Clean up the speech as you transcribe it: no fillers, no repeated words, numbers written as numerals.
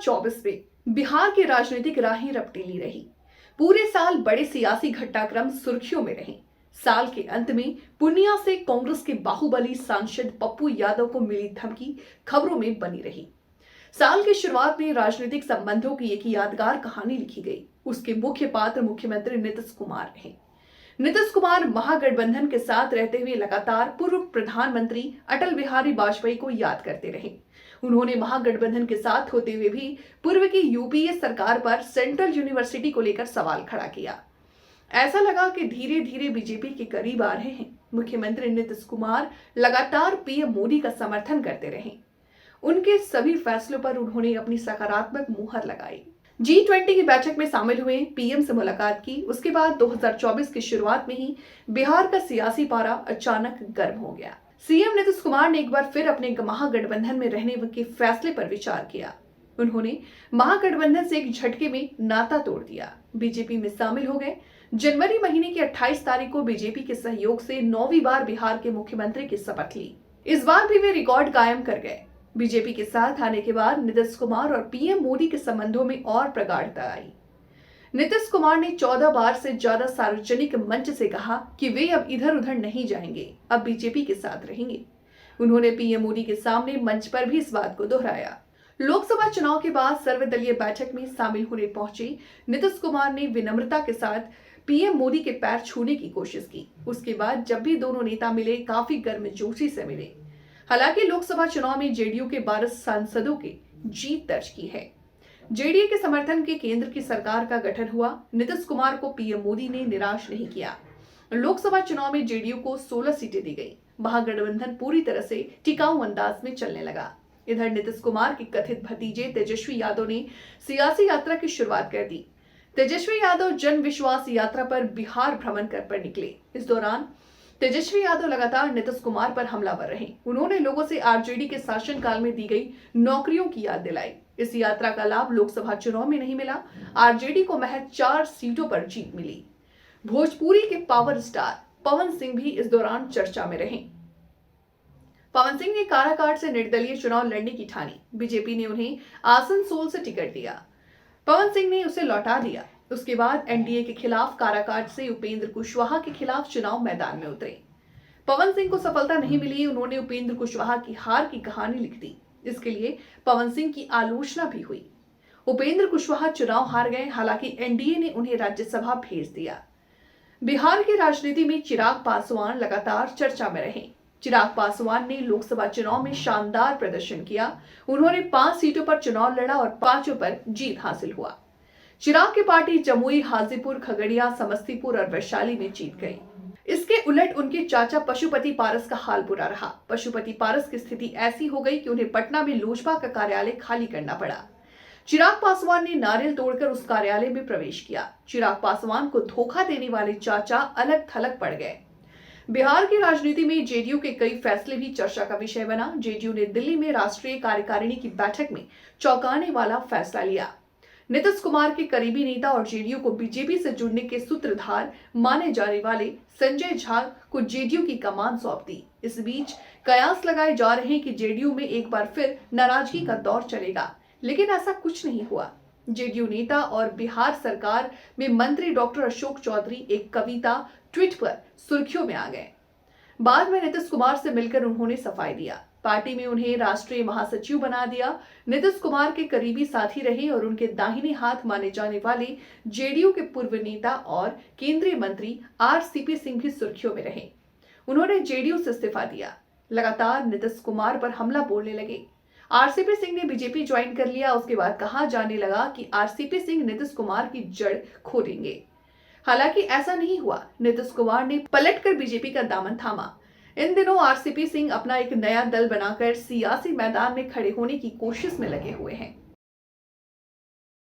2024 में बिहार की राजनीतिक राहें रपटीली रही। पूरे साल बड़े सियासी घटनाक्रम सुर्खियों में रहे। साल के अंत में पूर्णिया से कांग्रेस के बाहुबली सांसद पप्पू यादव को मिली धमकी खबरों में बनी रही। साल की शुरुआत में राजनीतिक संबंधों की एक यादगार कहानी लिखी गई। उसके मुख्य पात्र मुख्यमंत्री नीतीश कुमार रहे। नीतीश कुमार महागठबंधन के साथ रहते हुए लगातार पूर्व प्रधानमंत्री अटल बिहारी वाजपेयी को याद करते रहे। उन्होंने महागठबंधन के साथ होते हुए भी पूर्व की यूपीए सरकार पर सेंट्रल यूनिवर्सिटी को लेकर सवाल खड़ा किया। ऐसा लगा कि धीरे धीरे बीजेपी के करीब आ रहे हैं। मुख्यमंत्री नीतीश कुमार लगातार पीएम मोदी का समर्थन करते रहे। उनके सभी फैसलों पर उन्होंने अपनी सकारात्मक मुहर लगाई। G20 की बैठक में शामिल हुए, पीएम से मुलाकात की। उसके बाद 2024 की शुरुआत में ही बिहार का सियासी पारा अचानक गर्म हो गया। सीएम नीतीश कुमार ने एक बार फिर अपने महागठबंधन में रहने के फैसले पर विचार किया। उन्होंने महागठबंधन से एक झटके में नाता तोड़ दिया, बीजेपी में शामिल हो गए। जनवरी महीने की 28 तारीख को बीजेपी के सहयोग से 9वीं बार बिहार के मुख्यमंत्री की शपथ ली। इस बार भी वे रिकॉर्ड कायम कर गए। बीजेपी के साथ आने के बाद नीतीश कुमार और पीएम मोदी के संबंधों में और प्रगाढ़ता आई। नीतीश कुमार ने 14 बार से ज्यादा सार्वजनिक मंच से कहा कि वे अब इधर उधर नहीं जाएंगे, अब बीजेपी के साथ रहेंगे। उन्होंने पीएम मोदी के सामने मंच पर भी इस बात को दोहराया। लोकसभा चुनाव के बाद सर्वदलीय बैठक में शामिल होने पहुंचे नीतीश कुमार ने विनम्रता के साथ पीएम मोदी के पैर छूने की कोशिश की। उसके बाद जब भी दोनों नेता मिले, काफी गर्मजोशी से मिले। हालांकि लोकसभा चुनाव में जेडीयू के 12 सांसदों की जीत दर्ज की है। जेडीयू के समर्थन के केंद्र की सरकार का गठन हुआ। नीतीश कुमार को पीएम मोदी ने निराश नहीं किया। लोकसभा चुनाव में जेडीयू को 16 सीटें दी गई। महागठबंधन पूरी तरह से टिकाऊ अंदाज में चलने लगा। इधर नीतीश कुमार के कथित भतीजे तेजस्वी यादव ने सियासी यात्रा की शुरुआत कर दी। तेजस्वी यादव जन विश्वास यात्रा पर बिहार भ्रमण कर निकले। इस दौरान तेजस्वी यादव लगातार नीतीश कुमार पर हमलावर रहे। उन्होंने लोगों से आरजेडी के शासनकाल में दी गई नौकरियों की याद दिलाई। इस यात्रा का लाभ लोकसभा चुनाव में नहीं मिला। आरजेडी को महज 4 सीटों पर जीत मिली। भोजपुरी के पावर स्टार पवन सिंह भी इस दौरान चर्चा में रहे। पवन सिंह ने काराकाट से निर्दलीय चुनाव लड़ने की ठानी। बीजेपी ने उन्हें आसनसोल से टिकट दिया। पवन सिंह ने उसे लौटा दिया। उसके बाद एनडीए के खिलाफ काराकाट से उपेंद्र कुशवाहा के खिलाफ चुनाव मैदान में उतरे। पवन सिंह को सफलता नहीं मिली। उन्होंने उपेंद्र कुशवाहा की हार की कहानी लिख दी। इसके लिए पवन सिंह की आलोचना भी हुई। उपेंद्र कुशवाहा चुनाव हार गए। हालांकि एनडीए ने उन्हें राज्यसभा भेज दिया। बिहार की राजनीति में चिराग पासवान लगातार चर्चा में रहे। चिराग पासवान ने लोकसभा चुनाव में शानदार प्रदर्शन किया। उन्होंने 5 सीटों पर चुनाव लड़ा और 5 पर जीत हासिल हुआ। चिराग की पार्टी जमुई, हाजीपुर, खगड़िया, समस्तीपुर और वैशाली में जीत गई। इसके उलट उनके चाचा पशुपति पारस का हाल बुरा रहा। पशुपति पारस की स्थिति ऐसी हो गई कि उन्हें पटना में लोजपा का कार्यालय खाली करना पड़ा। चिराग पासवान ने नारियल तोड़कर उस कार्यालय में प्रवेश किया। चिराग पासवान को धोखा देने वाले चाचा अलग थलग पड़ गए। बिहार की राजनीति में जेडीयू के कई फैसले भी चर्चा का विषय बना। जेडीयू ने दिल्ली में राष्ट्रीय कार्यकारिणी की बैठक में चौंकाने वाला फैसला लिया। नीतीश कुमार के करीबी नेता और जेडीयू को बीजेपी से जुड़ने के सूत्रधार माने जाने वाले संजय झा को जेडीयू की कमान सौंप दी। इस बीच कयास लगाए जा रहे हैं कि जेडीयू में एक बार फिर नाराजगी का दौर चलेगा, लेकिन ऐसा कुछ नहीं हुआ। जेडीयू नेता और बिहार सरकार में मंत्री डॉक्टर अशोक चौधरी एक कविता ट्वीट पर सुर्खियों में आ गए। बाद में नीतीश कुमार से मिलकर उन्होंने सफाई दिया। पार्टी में उन्हें राष्ट्रीय महासचिव बना दिया। नीतीश कुमार के करीबी साथी रहे और उनके दाहिने हाथ माने जाने वाले जेडीयू के पूर्व नेता और केंद्रीय मंत्री आरसीपी सिंह भी सुर्खियों में रहे। उन्होंने जेडीयू से इस्तीफा दिया। लगातार नीतीश कुमार पर हमला बोलने लगे। आरसीपी सिंह ने बीजेपी ज्वाइन कर लिया। उसके बाद कहा जाने लगा कि आरसीपी सिंह नीतीश कुमार की जड़ खो देंगे। हालांकि ऐसा नहीं हुआ। नीतीश कुमार ने पलटकर बीजेपी का दामन थामा। इन दिनों आरसीपी सिंह अपना एक नया दल बनाकर सियासी मैदान में खड़े होने की कोशिश में लगे हुए हैं।